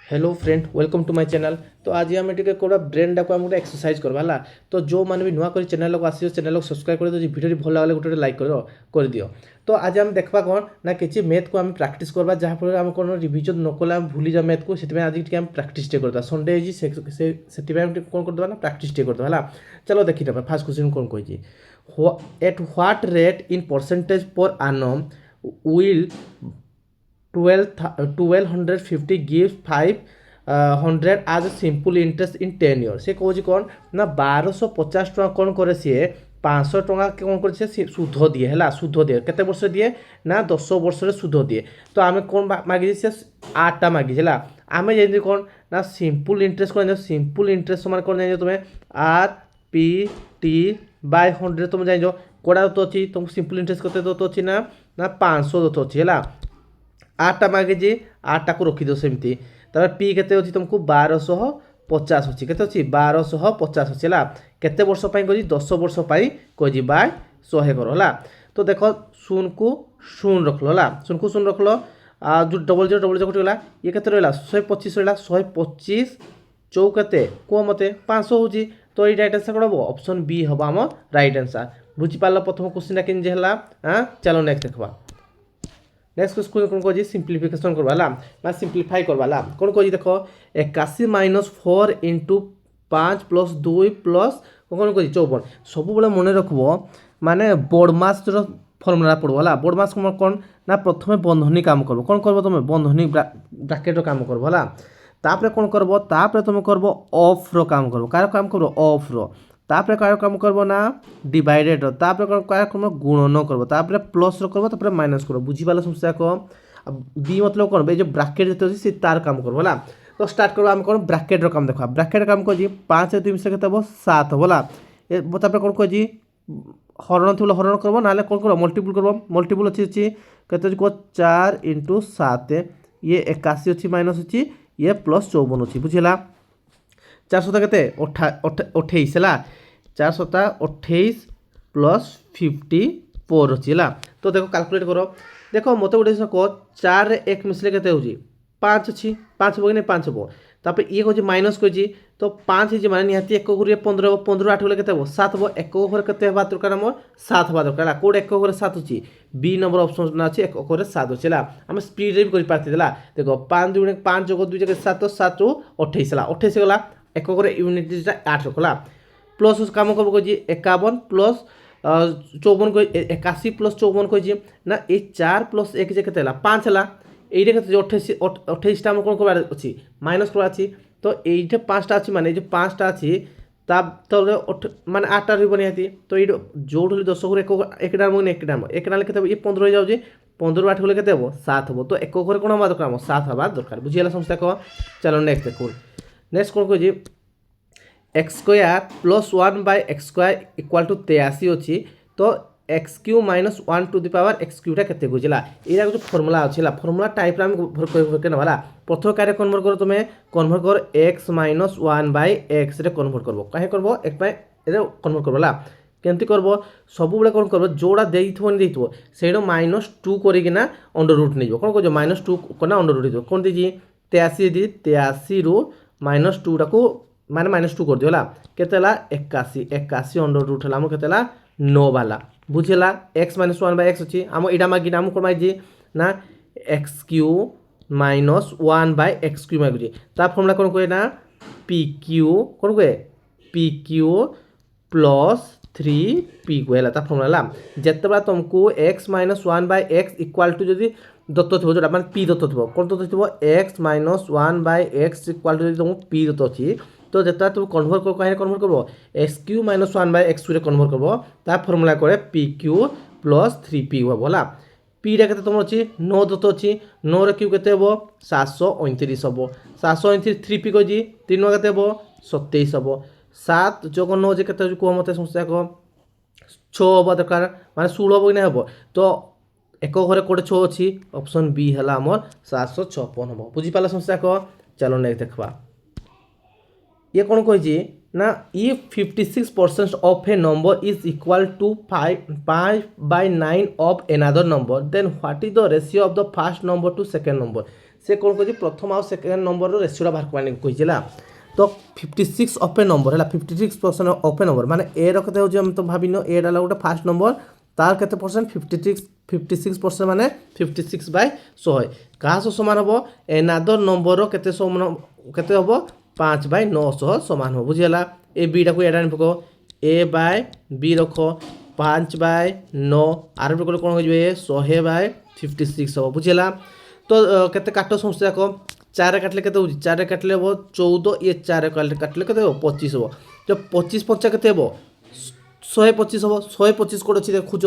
Hello friend welcome to my channel. तो आज आम टे कोड़ा ब्रेन डाक आम एक्सरसाइज करवा है। तो जो मैंने भी नुआ कर चैनल को आस चैनल को सब्सक्राइब कर दियो। वीडियो भल लगे गोटे लाइक कर दियो। तो आज आम देखा कौन ना कि मैथ को आम प्रैक्टिस करवा जहाँफल आम कौन रिविजन नकले आम भूली जाओ मैथ को से आज टे प्रैक्टिस करवा संडे से कौन करदे ना प्रैक्टिस करदे। चलो देखी ना फास्ट क्वेश्चन कौन कही at what rate in percentage पर आनम will 1250 gives 500 as a simple interest in 10 years। से कौन कौन ना 1250 टका कौन करे सी 500 टका कौन कर सुध दिए है सुध दिए केते वर्ष दिए ना 10 वर्ष सुध दिए। तो आम कौन मागिजे से 8टा मागिजे आम जानी कौन ना सिंपल इंटरेस्ट कौन सिंपल इंटरेस्ट मान कौन जान तुम्हें RPT/100 तुम जान कौड़ा तो अच्छी तुमको सिंपल इंटरेस्ट करते तो अच्छी ना 500 तो अच्छी है 8टा मागिजे 8टा को रखीद सेमती पी के तुमको 1250 अच्छी के अच्छी 1250 अच्छी है केते वर्ष कही 10 वर्ष कही बाय 100 कर। तो देख शून को शून रखल शून को शून रखल जो डबल जीरो कटिगला ये के रहा 125 रहा 125 चौ के कह मत 500 हो। तो ये राइट आंसर कौन हम ऑप्शन बी हम आम राइट आंसर बुझीपार प्रथम क्वेश्चन के चलो नेक्स्ट देखा। नेक्स्ट क्वेश्चन कौन कह सिंप्लीफिकेशन करवा मैं सिंप्लीफाई करवा कौन कह देख 81 - 4 × 5 + 2 प्लस कौन कह 54 सब मन रखब माने बोर्डमास फर्मुला पढ़वा बोर्डमास कौन ना प्रथम बंधनी काम कर कौन कर तुम बंधनी ब्राकेट काम कर तापर कौन करब तापर तुम करब ऑफ रो काम कर कार काम कर ऑफ रो तापर कार काम करब ना डिवाइडेड तापर कार काम गुणन करब तापर प्लस रो करब तापर माइनस करब बुझीपाल समस्या को बी मतलब कौन ये जो ब्राकेट जो अच्छे तार काम करब है। तो स्टार्ट करब आम कौन ब्राकेट रो काम देखा ब्राकेट काम कह 5 2 मिसे के 7 होला तापर कौन कह हरण थी हरण करब ना कौन कर मल्टीपुल करब मल्टीपुल अच्छी के 4 × 7 ये 81 अच्छी माइनस अच्छी ये प्लस 54 अच्छी बुझेगा 4 के 28 है 4 प्लस 54 अच्छी है। तो देखो कैलकुलेट कर देखो मत गोटे कह 4 रे 1 मिसले के 5 अच्छी 5 हम कि 5 हम तापर ये कह माइनस कही तो 5 है माने निहाती 1 गुरे 15 15 8 गले के 7 हम 1 घरे के दरकार आम 7 हवा दरकार कौट 1 घरे 7 अच्छी बी नंबर ऑप्शन अच्छे 1 घरे 7 अच्छे आम स्पीड भी कर देख 5 2 5 + 2 = 7 7 × 28 है 28 गला 1 घरे यूनिट 8 रखला प्लस काम कर 51 प्लस 54 कह 81 प्लस 54 कही ना ये 4 + 1 के 5 है ये 28 आम कौन कर अच्छी माइनस कर अच्छी तो ये 5टा अच्छी माने 5टा अच्छी माने 8टा निहाती तो ये जो 10 घरे 1 डाम 1 डाम 1 डाले के ये 15 हो जाए 15 8 गले के 7 हम तो 1 घरे कौन हवा दरकार 7 हवा दरकार बुझीगला समस्या कह। चलो नेक्स्ट देखो नेक्स्ट कौन कह x² + 1/x² = 83 अच्छी तो x³ - 1 to the power x³ के बुझला ये जो फर्मुला अच्छे फर्मुला टाइप ना प्रथम कार्य कन्वर्ट कर तुम्हें कन्वर्ट कर x - 1/x कन्वर्ट कर कहीं करब एक कन्वर्ट करला केमती करब सब बेले कौन कर जोड़ा देखो से -2 करना अंडर रूट नहीं कौन कह -2 करना अंडर रूट कौन दीजिए 83 दी 83 रू -2 टाक माने -2 कर दियो के 81 81 अंडर रूट है के 9 वाला बुझेगा x - 1/x अच्छी आम इटा मागी आम कौन मागी ना x³ - 1/x³ मागुची ता फर्मुला कौन कहे ना PQ कौन कहे PQ + 3P कहला ता फर्मुला जिते बड़ा तुमको x - 1/x = जदि दत्त थो जो माने P दत्त थो कौन दत्त थो x - 1/x = तुमको P दत्त अच्छी तो जितना तुम कन्वर्ट कर कहीं कन्वर्ट कर x³ - 1/x² कन्वर्ट कर फर्मुला करे PQ + 3P हम पीटा के तुम अच्छी 9 दत्त अच्छी 9 क्यू के 729 हम 729 3P कही 3 के 27 हम 7 + 9 के कह मत समस्या कह 6 हवा दरकार माने 16 हम कि नहीं हम तो 1 घरे कौटे 6 अच्छी ऑप्शन बी है आमर 756 हम बुझीपाल समस्या कह। चलो नेक्स्ट देखा ये कौन कही ना if 56% of a number is equal to 5/9 of another number then what is the ratio of the first number to second number से कौन कह प्रथम आउ सेकेंड नंबर रेशियोटा बाहर करने कही तो 56 ऑफ ए नंबर है 56% ऑफ ए नंबर माने ए रखते हो हम तो भाविन ए डाला गोटे फास्ट नंबर तार केते परसेंट 56% माने 56/100 कहा सह समान हम एनादर नंबर केते केते हम 5/900 समान हो बुझीगला ए बी टाक एड पक ए बाय बी रख 5/9 आर कौन हो 100/56 हम बुझीगला तो केते काट समस्या को 4 काटले केते हो 4 काटले हम 14 ये 4 काटले केते हो 25 हम जब 25 पंचा केते हो 125 हम 125 कोड अच्छी देखुच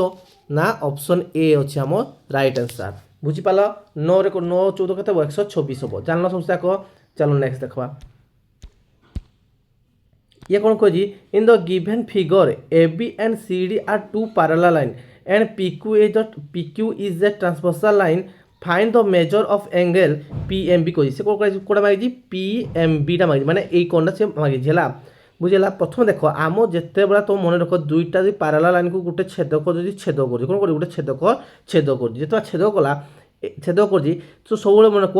ना ऑप्शन ए अच्छे आम राइट आंसर बुझीपाल 9 रे 9 14 केते 126 हम जानल समस्या को चलो नेक्स्ट देखवा ये कौन कह in the given figure A B and C D are two parallel line and PQ is the transversal line find the measure of angle PMB कही से कौन मांगी PMB टा मांगी माने ए कोणटा से मांगी है बुझेगा प्रथम देख आम जिते बड़ा तो मन रख दुईटा जो पैरेलल लाइन को गोटे छेदक जो छेद कर कौन कर गोटे छेद कर जिते छेद कला छेद कर तो सब मन रख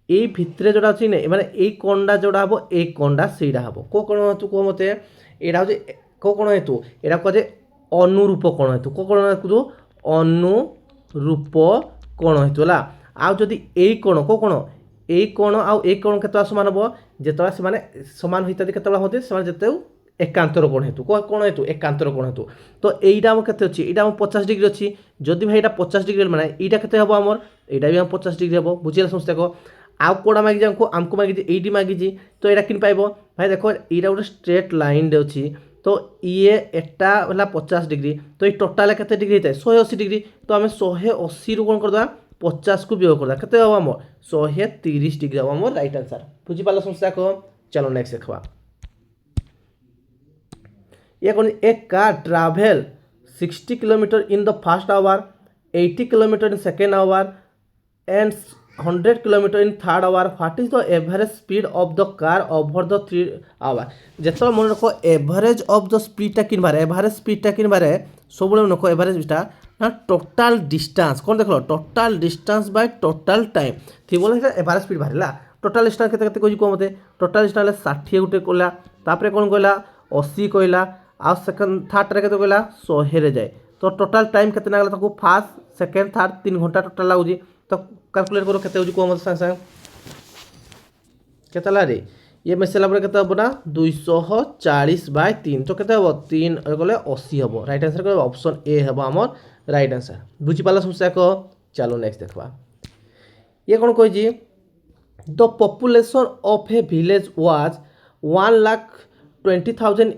ये भितर जोड़ा अच्छी ना माने ये कोणटा जोड़ा हम ये कोणटा सेटा हम को कोण हेतु कह मत यहाँ हूँ को कोण हेतु यहाँ कहे अनुरूप कोण हेतु को कोण हेतु अनुरूप कोण हेतु है आउ जदि ये कोण को कोण ए कोण आउ ए कोण केतला समान हम जिते से सामान होता केतला होते से एकांतर कोण हेतु कोण हेतु एकांतर कोण हेतु तो यहीटा आम केते अच्छी यहाँ 50 डिग्री अच्छी जदि भाई यहाँ 50 डिग्री माने यहाँ केते हम आमर यहाँ भी 50 डिग्री हम बुझीगला समस्या को आउ कौड़ा मागिजे आमको मागिजे ये मागिजे तो यहाँ कि पाइब भाई देख यहाँ गोटे स्ट्रेट लाइन अच्छी तो ये एटा है 50 डिग्री तो ये टोटाल केते डिग्री होता है 180 डिग्री तो आम 180 रु कौन करदा 50 को वियोग करदा केते हम आम 130 डिग्री हम आम राइट आंसर बुझीपाल समस्या को चलो नेक्स्ट देखा ये कौन a car travel 60 kilometre in the first hour 80 kilometre in second hour and 100 kilometre in third hour what is the average speed of the car over the 3 hour जिते मन रख average of the स्पीडटा किनबार average स्पीडटा किनबार सब मन रख एवरेजटा ना टोटाल डिस्टेंस कौन देख total distance by total time थी बोले एवरेज स्पीड बाहर टोटाल डिस्टेंस केते कह मत टोटाल डिस्टेंस 60 गोटे कहला तापर कौन कहला 80 कहला आ सेकंड थर्ड रे केते कहला 100 रे जाए तो टोटाल टाइम केते लागला ताको फर्स्ट सेकंड थर्ड 3 घंटा टोटाल लागुजी तो कैलकुलेट करो केते होजी को मत संग संग केते ला रे ये मिसेला पर केते होबना 240/3 तो केते होबो 3 गले 80 होबो राइट आंसर को ऑप्शन ए होबो हमर राइट आंसर बुझी पाला समस्या को चलो नेक्स्ट देखबा ये कोन कहै जी the population of a village was 1,20,000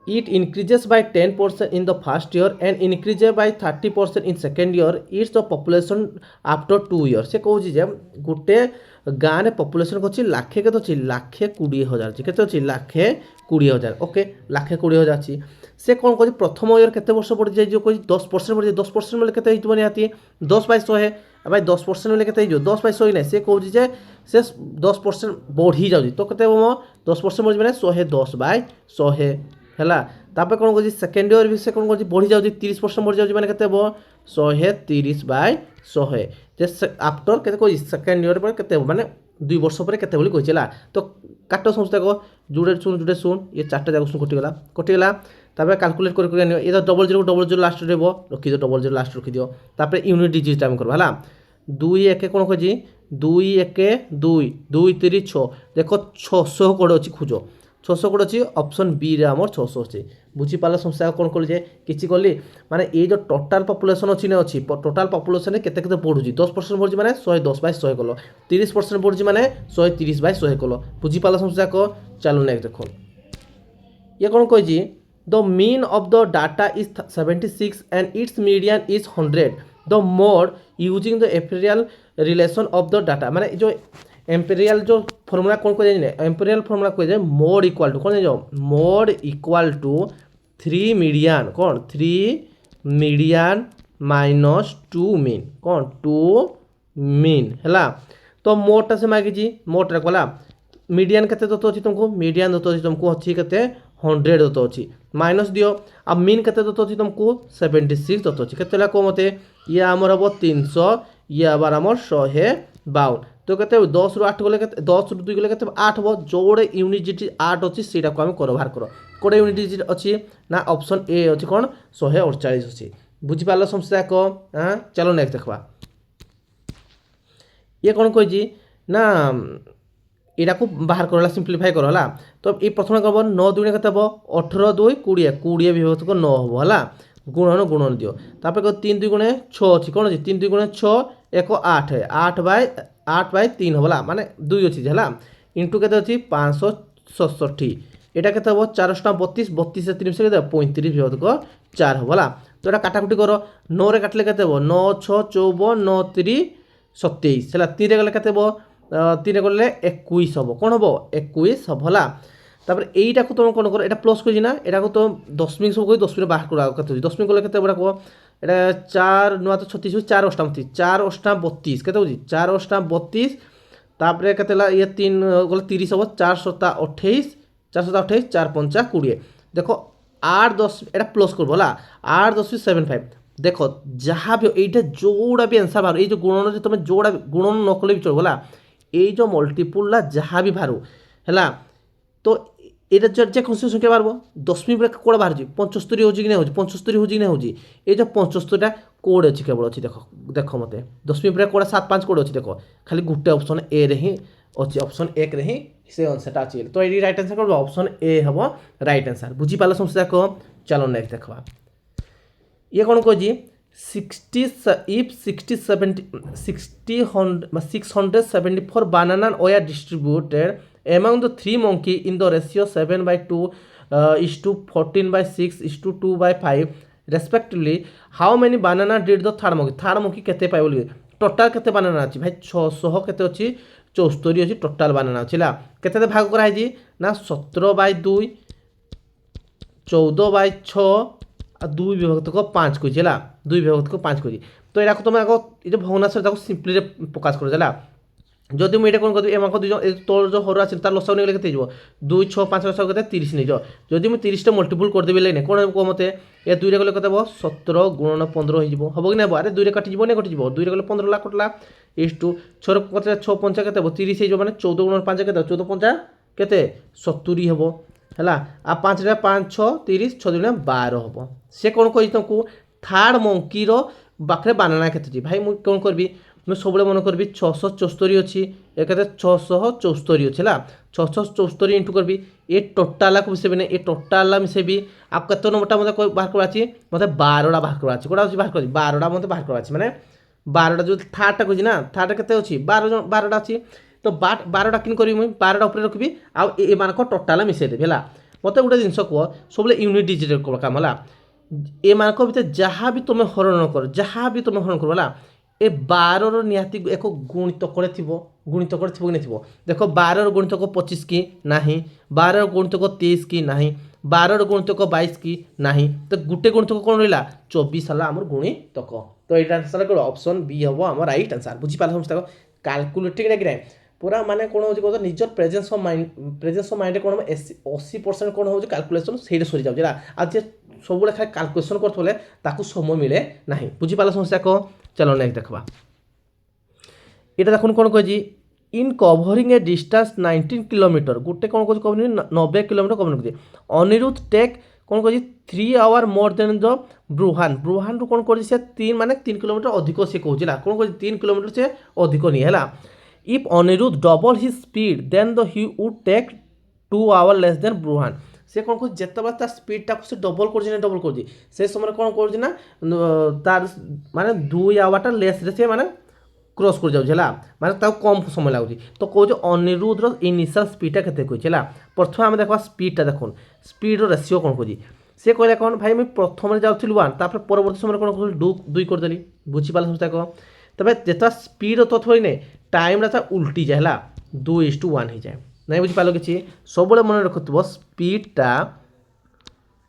it increases by 10% in the first year and increases by 30% in second year it's the population after 2 years से कहूँ जे गोटे गाँव में पॉपुलेशन अच्छी लाखे के अच्छी 1,20,000 के अच्छी 1,20,000 ओके 1,20,000 अच्छी से कौन कह प्रथम इयर केते वर्ष बढ़ी जाए जो कह 10% बढ़ी 10% बोले केते हितबो निहाती 10/100 भाई 10% बोले केते हिजो 10/100 नहीं से कहूँ जे से 10% बढ़ी जाउजी तो केते 10% बढ़ी माने 110/100 है तापर कौन कह सेकेंड इयर भी से कौन कह बढ़ी जाऊँगी 30% बढ़ी जाऊँगी मैंने केते 130/100 आफ्टर केते कह सेकेंड इयर पर केते माने 2 वर्ष पर केते बोली कहिला तो काट समस्या को जुड़े सुन ये 4टा जाक सुन कटिगला तापर कैलकुलेट कर ये तो डबल जीरो लास्ट रहबो रखि दो डबल जीरो लास्ट रखि दियो तापर यूनिट डिजिट टाइम करबा हला 2 1 कौन कह 2 1 2 2 3 6 देखो 600 कोड अछि खोजो 600 कोड अच्छी ऑप्शन बी रे आमर 600 अच्छी बुझीपाल समस्या कौन कल कि कली माने ये जो टोटाल पॉपुलेशन अच्छी ना अच्छी टोटाल पॉपुलेशन केते केते बढ़ुची 10% बढ़ुची माने 110/100 कल 30% बढ़ुची माने 130/100 कल बुझीपाल समस्या को चलो नेक्स्ट देखो ये कौन कह the mean of the data is 76 and it's median is 100 the mode using the empirical relation of the data माने जो एम्पेरियल जो फॉर्मूला कौन कह जाए एम्पेरियल फॉर्मूला कह जाए मोड इक्वल टू कौन जाओ मोड इक्वल टू 3 मीडियन कौन 3 मीडियन माइनस 2 मीन कौन 2 मीन है तो मोडटा से मागिजी मोडटा कहला मीडियन केते दत्त अछि तुमको मीडियन दत्त अछि तुमको अछि केते 100 दत्त अछि माइनस दियो आ मीन केते दत्त अछि तुमको 76 दत्त अछि केते ला को मते ये हमर हबो 300 ये आबार हमर 152 তো কেতে 10 রু 8 গলে কেতে 10 রু 2 গলে কেতে 8 হব जोड़े यूनिट डिजिट 8 अछि सेटा को हम कर बाहर करो कोडे यूनिट डिजिट अछि ना ऑप्शन ए अछि कोन 148 अछि बुझि पालो समस्या को हां चलो नेक्स्ट देखबा ये कौन कही ना यहाँ को बाहर कर सिंप्लीफाई कर तो ये प्रथम कब 9 दुई के 18 2 20 20 विभक्त को 9 हम है गुणन गुणन दियो तापर 3 2 गुणे 6 अच्छी कौन अच्छी 3 2 गुणे 6 1 8 है 8 बाय 3 हम माने 2 अच्छी है इंटू के अच्छी 567 এটা কেতে হব 4 32 32 से 3 কেতে 35 বিভক্ত ক 4 হব তো এটা কাটাকুটি কর 9 রে কাটলে কেতে হব 9 6 54 9 3 27 है 3 रे গলে কেতে হব 3 রে গলে 21 হব কোন হব 21 হব হলা তারপরে এইটাকে তুমি কোন করো এটা প্লাস করি না এটাকে তো দশমিক সব কই 10 মিনিট বাহার করা কত 10 মিনিট গলে কেতে বড় কো এটা 4 9 তো 36 4 অষ্টাম 4 অষ্টাম 32 কেতে বুঝি 4 অষ্টাম 32 তারপরে কেতে লা ये 3 গলে 30 হব 4 7 28 428 4 5 20 देखो 8 10 এটা প্লাস করব হলা 8 10 75 देखो जहाँ भी এইটা जोड़ा भी आंसर बाहर ये जो गुणन जो तुम जोड़ा गुणन न कले भी चलो ये जो मल्टीपुल जहाँ भी बाहर है तो এটা যে কোন সংখ্যা বাড়বো 10 মিনিট কোড়া বাড়ছি 75 হচ্ছে কি না হচ্ছে 75 হচ্ছে কি না হচ্ছে এই যে 75টা কোড আছে কেবল আছে দেখো দেখো মতে 10 মিনিট কোড়া 7 5 কোড আছে দেখো খালি গুটে অপশন এ রে হি ଅଛି অপশন 1 रे ही से आंसरटा अछि तो एडी राइट आंसर करबो ऑप्शन ए हबो राइट आंसर बुझी पालो समस्या को चलो नेक्स्ट देखबा ये कोन को जी 60 if 60 70 60 674 banana were distributed among the three monkey in the ratio 7/2 is to 14/6 is to 2/5 respectively how many banana did the third monkey केते पाइ बोली टोटल केते बानाना अछि भाई 600 केते अछि 74 अछि टोटल बानाना अछि ला केते भाग करा है जी ना 17/2 14/6 आ 2 विभक्त को 5 को जिला 2 विभक्त को 5 को तो एरा को तुम आगो ये जो भग्नांश ताको सिंपली रे प्रकाश कर जाला जदि मुझे कौन कर एम दुई तोर जो हर आस तार लसा नहीं केते 2 6 5 6 के 30 नहीं जाओ जदि मुझे 30 टा मल्टीपल करदेवी लाइन कौन कह मत ए 2 रे गले कते 17 गुणन 15 हो हम कि ना अरे 2 रे कटि नहीं कटि 2 रे गले 15 लाख कटला इस टू 6 कते 6 5 के 30 हो माने 14 गुणन 5 के 14 5 केते 70 हम है आ 5 रे 5 6 30 6 दुना 12 हम से कौन कही तुमको थार्ड मंकीर पाखे बानाना केते भाई मुझे कौन करबी मैं सब मन करी 674 अच्छी एक 674 अच्छे है 674 इंटू करी ये टोटाला को मिसेबी ये टोटाला मिसेबी आप कत नंबरटा मतलब बाहर कर मतलब 12टा बाहर कर कौटा बाहर कर 12टा मतलब बाहर कर मैंने 12टा जो थार्डटा कही ना थार्डटा केते अच्छी 12टा अच्छी तो 12टा किन करी मुझे 12टा ऊपर रखी आम टोटाला मिसेदेवी है मत गोटे जिन कह सब यूनिट डिजिट काम है एम भर जहाँ भी तुम हरण कर जहाँ भी तुम हरण कर ए 12 निहाती एक गुणितक गुणितक कि नहीं देख 12 गुणितक 25 की नहीं 12 गुणितक 23 की नहीं 12 गुणितक 22 की नहीं तो गोटे गुणितक कौन रहा 24 है आम गुणितक तो ये आंसर कौन ऑप्शन बी हम आम राइट आंसर बुझीपार समझता कैलकुलेटिंग ना पूरा माने कौन हो निजर प्रेजेंस ऑफ माइंड कौन 80% कौन हो कैलकुलेशन से सरी जाऊँ आज सब खाली कैलकुलेशन करते समय मिले ना बुझीपार समस्या को चलो नेक्स्ट देखा ये देखो कौन कह इन कवरिंग ए डिस्टेंस 19 किलोमीटर गोटे कौन कह कवर 90 किलोमीटर कवर कर अनिरुद्ध टेक कौन कह 3 आवर मोर देन द ब्रुहान रू कौन कर 3 माने 3 किलोमीटर अधिक से कहूँ कौन कह 3 किलोमीटर से अधिक नहीं है if Anirudh double his speed then the he would take 2 hour less than Bruhan से कौन कह जितेबाला तार स्पीडटा से डबल कर से समय कौन कर तार माने 2 आवर लेस रे से माने क्रॉस कर जाऊँ माने कम समय लगुच तो कौन अनिरुद्ध इनिशियल स्पीडटा केते कही प्रथम आम देखा स्पीडटा देखो स्पीड रेसीओ कौन कही से कहला कौन भाई मुझे प्रथम जाऊँगी 1 तापर परवर्ती समय कौन कर 2 करदेली बुझीपाल समझता कह तबे जितना स्पीड तो थोड़ी नहीं टाइम उल्टी जाए 2:1 हो जाए नहीं बुझीपाल कि सब मन रखुव स्पीडटा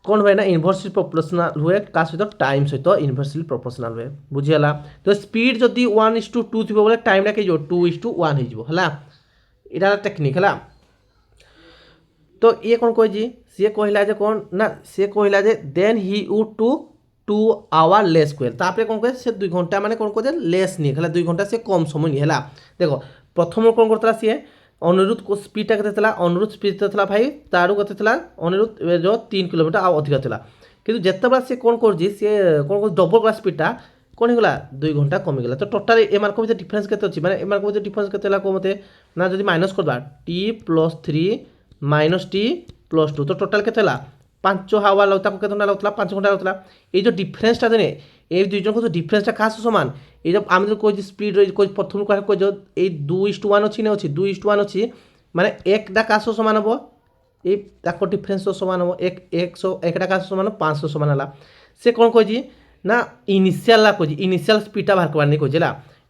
कौन हुए ना इनवर्सली प्रोपोर्शनल हुए का सहित टाइम सहित इनवर्सली प्रोपोर्शनल हुए बुझीगला तो स्पीड जदि 1:2 थी बोले टाइम टा 2:1 हो यहाँ टेक्निक है तो ये कौन कही सी कहला कौन ना सी कहला then he would to 2 hour less कह तापर कौन कहे से 2 घंटा माने कौन कहे लेस नहीं है 2 घंटा से कम समय नहीं है देखो प्रथम कौन करता सी अनिरुद्ध को स्पीडटा के अनिरुद्ध स्पीड था भाई तारू के अनिरुद्ध जो 3 किलोमीटर आउ अधिक था कि जिते सी कौन कर कौन कर डबल क्लास स्पीडटा कौन होगा 2 घंटा कमिगला तो टोटाल एम भर डिफरेन्स के मैंने एम भर डिफरेन्स के मत ना जब माइनस करवा t+3 माइनस t+2 तो टोटाल के 5 हावा लगता लगता 5 घंटा लगता ये जो डिफरेन्सटा देने ये दुईजन को जो डिफरेन्सटा क्या सामान ये जब आम जो कोई स्पीड रही कोई प्रथम कोई जो 2:1 अच्छी नहीं अच्छी 2:1 अच्छी माने एकटा क्या सामान हम ये डिफरेन्स सामान हम एकटा क्या सामान 500 सामान है से कौन कही ना इनिशियल कही इनिशियल स्पीडटा बाहर करवार नहीं कही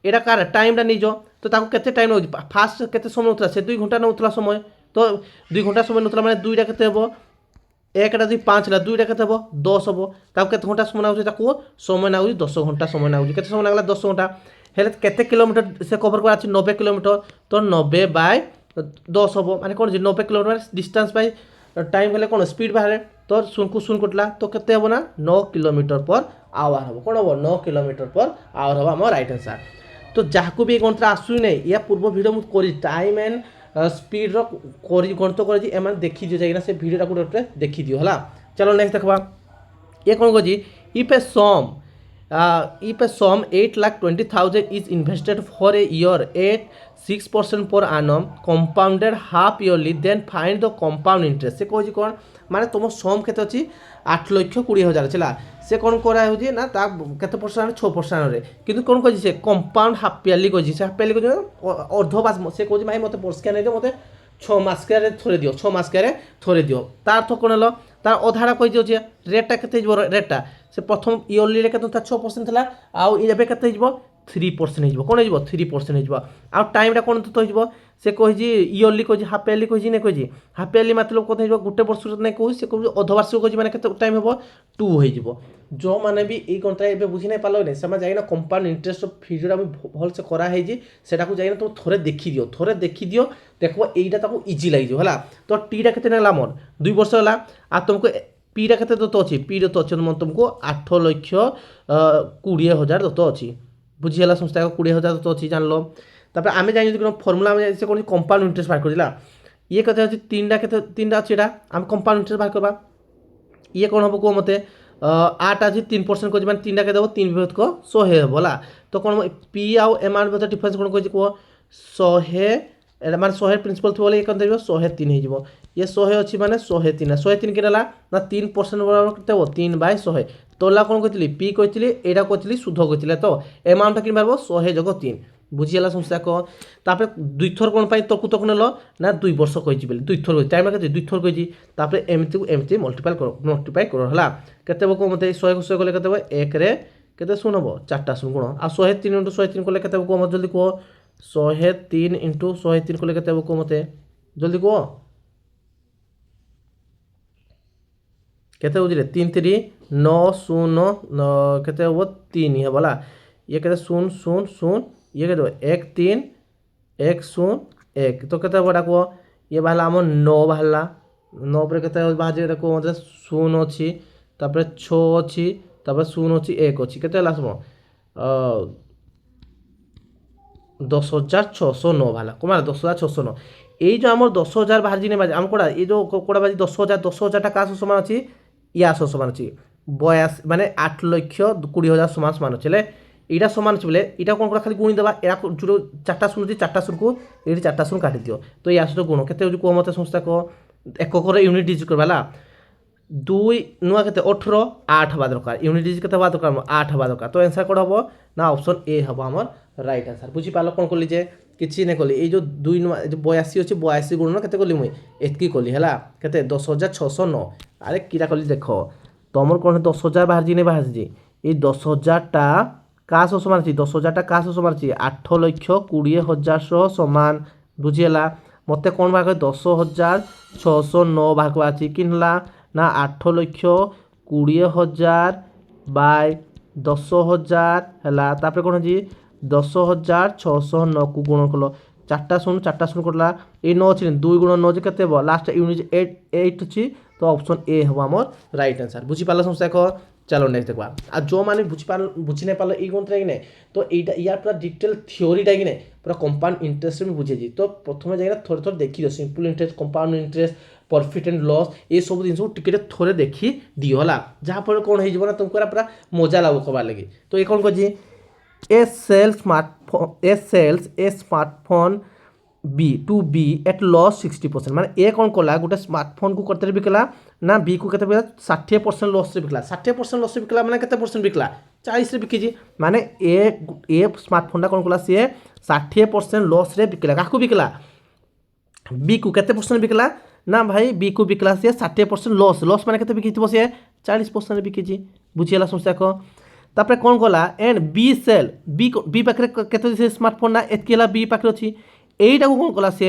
यहाँ कार टाइमटा नहीं तो केते टाइम नौ फास्ट केते समय नौला से 2 घंटा नौला समय तो 2 घंटा समय नौला मैंने 2टा के एकटा जो 5 है 2टा के 10 हम केते घंटा समय नागुच समय नागुच 10 घंटा समय नागुच केते समय लगला 10 घंटा हेल्ले केते किलोमीटर से कवर कर 90 किलोमीटर तो 90/10 हम माने कौन 90 किलोमीटर डिस्टेंस बाय टाइम हेल्ले कौन स्पीड बाहर तो शून कटला तो केते हम ना 9 किलोमीटर पर आवर हम कौन हम 9 किलोमीटर पर आवर हम आम राइट आंसर तो जहाँ भी गणित आसू नहीं या पूर्व भिडियो मुझे टाइम एंड स्पीड गणित कर एम देखी दियो जाइना से भिडियोटा गोटे देखी दियो है चलो नेक्स्ट देखा ये कौन कह if a sum 8,20,000 is invested for a year at 6% per annum compounded half yearly then find the compound interest से कह कौन माने तुम सम के अच्छी 8,20,000 चला से कौन करा ना केते परसेंट 6% किंतु कौन कह कंपाउंड हाफ इयरली कही हाफ इयरली कह अर्धमास से कह भाई मत परिष्कार नहीं मत 6 मास के थोड़े दियो 6 मास के थोड़े दियो तार अर्थ कौन है तार अधाड़ा कही दियो रेटा के रेटा से प्रथम इयरली के 6% था आउ एबे के 3% हो कौन हो 3% हो आउ टाइमटा कौन तो हो से कही इयरली कही हाफ इयरली कही नहीं कही हाफ इयरली मतलब कौन हो गोटे वर्ष नहीं कह से अर्धवार्षिक कही मैंने टाइम हम 2 हो जो मैंने भी ये गणित ए बुझी नहीं पाल नहीं से जाइना कंपाउंड इंटरेस्ट भिडियोटा भल से कराई सेटा जाइना तुम थोड़े देखी दियो देख यहीटा इजी लगे है तो टीटा के मोर 2 वर्ष है आ तुमको पीटा के दत्त अच्छी पी दत्त अच्छे तुमको 8,20,000 दत्त अच्छी बुझीगला संस्था 20,000 दत्त अच्छी जान लो तापर आम जान फर्मुला से कौन कंपाउंड इंटरेस्ट बाहर कर ये कते अच्छी 3टा अच्छी आम कंपाउंड इंटरेस्ट बाहर करवा ये कौन हम कह मत 8 अच्छी 3% कह 3टा के देव 3 विभक्त को 100 हेला तो कौन पी आउ एम आर मत डिफरेन्स कौन कह 100 माने 100 प्रिंसिपल थी ये कौन 103 हो ये 100 अच्छी माने 103 के ना 3% बराबर 3/100 तोला कौन कहती पी कही यहाँ कहती शुद्ध कही तो एमाउंटा कि 100 + 3 बुझीगला समस्या कह दुईथर कौन तर्क तक नेल ना 2 वर्ष कही 2 थर टाइम के 2 थर कही एमती मल्टीप्लाई कर केते कह मत 100 कले के 1 रे केते शून हम 4टा शून गुण आ 103 × 103 कले के कह मत जल्दी कह 103 × 103 कले के कह मत जल्दी कह केते बुझे 3×3 9 0 केते हम 3 हेला ये के 0 0 0 ये के 1 3 1 0 1 तो केते बड़ा कह ये बाहर आम 9 बाहर 9 पर केते बाहर कह मतलब 0 अच्छी 6 अच्छी 0 अच्छी 1 अच्छी केते सम 10,609 बाहर कौन 10,609 ये जो आम 10,000 बाहर जी बाजे आम कौड़ा ये जो कौड़ा बाजी 10,000 क्या सामान अच्छी या सामान अच्छी 82 माने 8,20,000 सामान अच्छे यहाँ सामान अच्छे बोले यहाँ कौन खाली गुणी देवा जो 4टा शून अच्छी 4टा शून को ये 4टा शून काटी दियो तो या सहित गुण के कह मत संस्था कह एककर यूनिट डिजिट करवा 2 नुआ के 18 8 हवा दरकार यूनिट डिजिट के दरकार 8 हवा दरकार तो आंसर कौन हम ना ऑप्शन ए हम आम राइट आंसर बुझीपाल कौन कली जे किसी नहीं कली ये 2 नुआ 82 अच्छे 82 गुण के कली मुई एतकी कली है के 10,609 अरे कीरा कली देख तुम कौन 10,000 बाहर जी नहीं बाहर जी ये 10,000टा क्या सामान अच्छी 10,000टा क्या सामान अच्छी 8,20,000 सामान बुझीगला मत कौन बाहर 10,609 बाहर कर अच्छी कि ना 8,20,000 बाय 10,000 है कौन अच्छी 10,609 को गुण कल 4टा शून कटला ये 9 अच्छी 2 × 9 के लास्ट यूनिट 8 अच्छी तो ऑप्शन ए हम आम राइट आंसर बुझीपाल समस्या कह चलो नेक्स्ट देखा आ जो मैंने बुझी नहीं पाल ये गणित कि नहीं तो यहाँ यार पूरा डिटेल थ्योरीटा कि नहीं पूरा कंपाउंड इंटरेस्ट में बुझे तो प्रथम जाए थोड़े थोड़े देखी दियो simple interest compound interest profit and loss ये सब जिन टिके थोड़े देखी दियो है जहाँफल कौन हो तुमको पूरा मजा लाभ कबार लगे तो ये कौन कर A sells a smartphone B to B at loss 60% माने ए कौन कला गोटे स्मार्टफोन को करते बिकला ना बी को केते 60% लॉस रे बिकला 60% लॉस रे बिकला माने केते परसेंट बिकला 40 रे बिकी माने ए स्मार्टफोन कौन कला सी 60% लॉस रे बिकला काकू बिकला बी को केते परसेंट बिकला ना भाई बी को बिकला सी 60% लॉस लॉस माने केते बिकी सी 40% रे बिकी बुझिला समस्या को तापर कौन कला एंड बी सेल बी पाखे केते स्मार्टफोन ना एतकेला बी पाखे अछि এইটা কোন কলা সে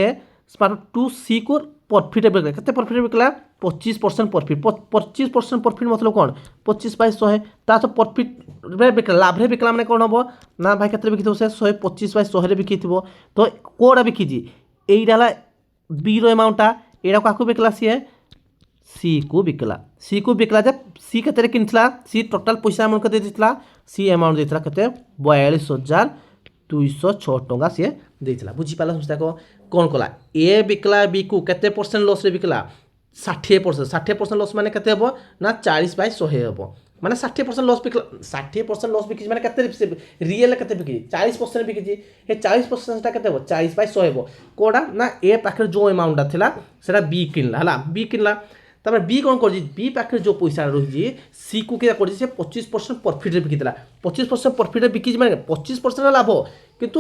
স্মার্ট টু সি को प्रॉफिट बिकला केते प्रॉफिट बिकला 25% प्रॉफिट 25% प्रॉफिट मतलब कौन 25/100 ता तो प्रॉफिट रे बिकला लाभ रे बिकला माने कौन हबो ना भाई केते बिकिथो से 125/100 रे बिकिथिबो तो कोडा बिकिजी एइडाला बी रो अमाउंटटा एडा काकू बिकला सी को बिकला जे सी केते किनथला सी टोटल पैसा अमाउंट केते दिथला सी अमाउंट दिथला केते 42,206 टंका सी देला बुझीपाल समस्या को कौन कला ए बिकला बी को केते परसेंट लॉस रे बिकला 60% लॉस माने केते हबो ना 40/100 हबो माने 60% लॉस बिकला 60% लॉस बिकी माने केते रियल केते बिकी 40% बिकी हे 40% ता केते हबो 40/100 हबो कोडा ना ए पाखे जो अमाउंट ता थिला सेटा बी किनला हला बी किनला तापर बी कौन कर बी पाखे जो पैसा रही सी को क्या कर 25% प्रॉफिट रे बिकिला 25% प्रॉफिट रे बिकी माने 25% लाभ किंतु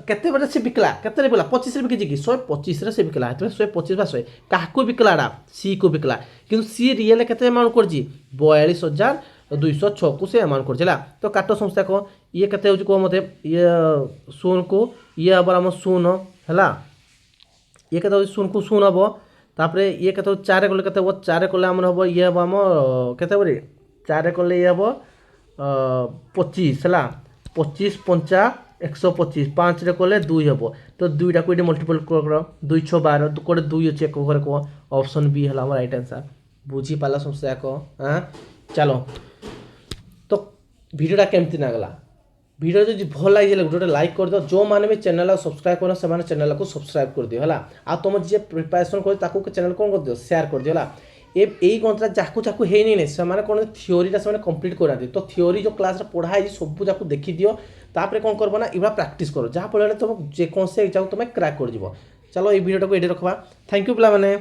केते बड़े से बिकला केते रे बिकला 25 रे बिकी कि 125 रे से बिकला तो 125/100 काको बिकलाडा सी को बिकला किंतु सी रियल केते अमाउंट कर 42,206 को से अमाउंट कर तो काटो संस्था को ये केते हो को मते ये शून्य को ये अब हम शून्य हला ये केते शून्य को शून्य हबो तापरे ये केते 4 कले केते 4 कले हमर हबो ये हबो हम केते बरे 4 कले ये हबो 25 हला 25 5 125 5 रे कले 2 हबो तो 2 टा को मल्टीपल करो 2 6 12 कोडे 2 चेक करे को ऑप्शन बी हला हमर राइट आंसर बुझी पाला समस्या को हां चलो तो वीडियोटा केमती लागला वीडियो जो भल लगे गोटे लाइक कर दियो जो माने भी चैनल सब्सक्राइब करना से चैनल को सब्सक्राइब कर दियो हला आ तुम जे प्रिपरेशन कर ताको चैनल कौन कर दियो शेयर कर दियो हला ए गणित जाकू जाकू हे नहीं से माने कोन थ्योरीटा से कंप्लीट करा दे तो थ्योरी जो क्लास रे पढ़ाई सब जाकू देखि दियो तापर कौन करबो ना इबा प्रैक्टिस करो जहाँ फल तुम जे कौन से एग्जाम तुम क्रैक कर दिबो चलो ये वीडियो को एडे रखबा थैंक यू पिला माने।